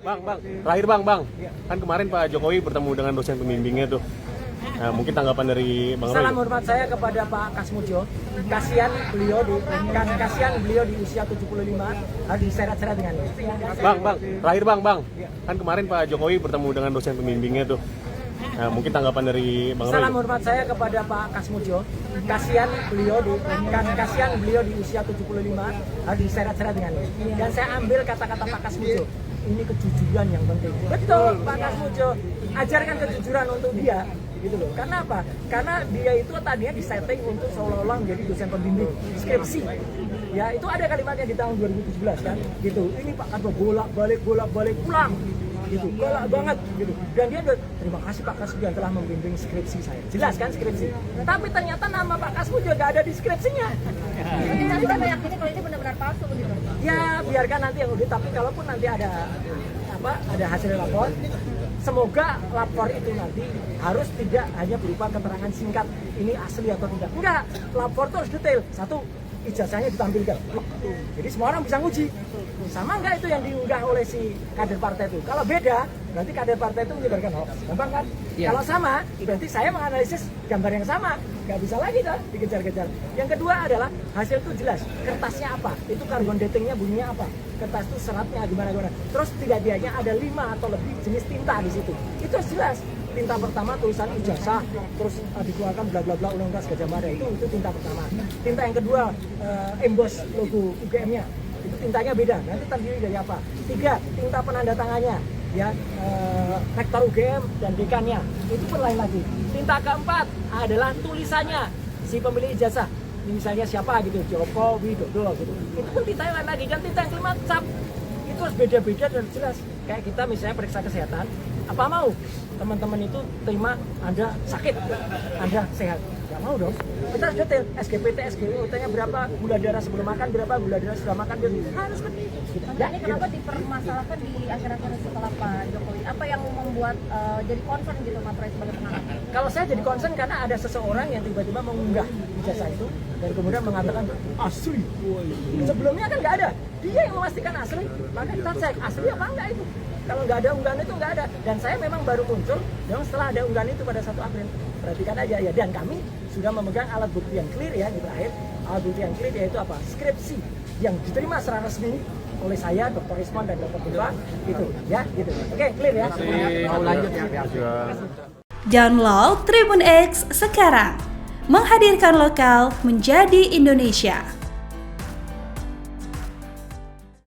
Bang, terakhir bang, kan kemarin Pak Jokowi bertemu dengan dosen pembimbingnya tuh. Nah, mungkin tanggapan dari Bang Roy. Salam hormat saya kepada Pak Kasmudjo. Kasihan beliau di usia 75 harus diseret-seret dengan ini. Bang, terakhir bang, kan kemarin Pak Jokowi bertemu dengan dosen pembimbingnya tuh. Nah, mungkin tanggapan dari Bang Roy. Salam hormat saya kepada Pak Kasmudjo. Kasihan beliau di usia 75 harus diseret-seret dengan ini. Dan saya ambil kata-kata Pak Kasmudjo. Ini kejujuran yang penting. Betul, Pak Kasmudjo. Ajarkan kejujuran untuk dia. Gitu loh. Karena apa? Karena dia itu tadinya disetting untuk seolah-olah menjadi dosen pembimbing skripsi. Ya, itu ada kalimatnya di tahun 2017 kan. Gitu. Ini Pak Kadro bolak-balik pulang. Gitu. Galak banget gitu. Dan dia udah terima kasih Pak Kasmudjo telah membimbing skripsi saya. Jelas kan skripsi. Tapi ternyata nama Pak Kasmudjo gak ada di skripsinya. Tapi kita meyakini kalau ini benar-benar palsu gitu. Ya, biarkan nanti yang audit, tapi kalaupun nanti ada hasil lapor, semoga lapor itu nanti harus tidak hanya berupa keterangan singkat ini asli atau tidak. Enggak, lapor itu harus detail. Satu, ijazahnya ditampilkan. Jadi semua orang bisa nguji. Sama enggak itu yang diunggah oleh si kader partai itu? Kalau beda, berarti kader partai itu menyebarkan hoax. Gampang kan? Ya. Kalau sama, berarti saya menganalisis gambar yang sama. Nggak bisa lagi dah dikejar-kejar. Yang kedua adalah hasil itu jelas. Kertasnya apa? Itu karbon datingnya bunyinya apa? Kertas itu seratnya gimana. Terus tidaknya ada 5 atau lebih jenis tinta di situ. Itu harus jelas. Tinta pertama tulisan ijazah, terus dikeluarkan bla bla bla Undang-Undang Gajah Mada itu tinta pertama. Tinta yang kedua emboss logo UGM-nya. Itu tintanya beda. Nanti terdiri dari apa? 3, tinta penanda tangannya. Ya, rektor UGM dan dekannya itu pun lain lagi. Tinta keempat adalah tulisannya si pemilik ijazah. Ini misalnya siapa gitu, Joko Widodo gitu. Itu pun tinta yang lain lagi. Dan tinta yang kelima cap. Itu harus beda-beda dan jelas. Kayak kita misalnya periksa kesehatan, apa mau teman-teman itu terima Anda sakit, Anda sehat? Gak mau dong. Kita harus detail. SGPT, SGOT-nya berapa, gula darah sebelum makan berapa, gula darah setelah makan harus seperti itu. Ya, ini kenapa dipermasalahkan di akhir-akhir setelah Pak Jokowi? Apa yang membuat jadi concern gitu Mas Roy sebagai pengamat? Kalau saya jadi concern karena ada seseorang yang tiba-tiba mengunggah ijazah itu dan kemudian mengatakan asli. Sebelumnya kan nggak ada. Dia yang memastikan asli. Maka kita cek asli apa enggak itu. Kalau nggak ada unggahan itu nggak ada. Dan saya memang baru muncul yang setelah ada unggahan itu pada 1 April. Perhatikan aja ya. Dan kami sudah memegang alat bukti yang clear ya di terakhir. Alat bukti yang clear yaitu apa? Skripsi yang diterima secara resmi oleh saya, Dr. Rismon dan Dr. Bunda gitu ya, gitu. Oke, clear ya. Mau lanjut ya. Download Tribun X sekarang. Menghadirkan lokal menjadi Indonesia.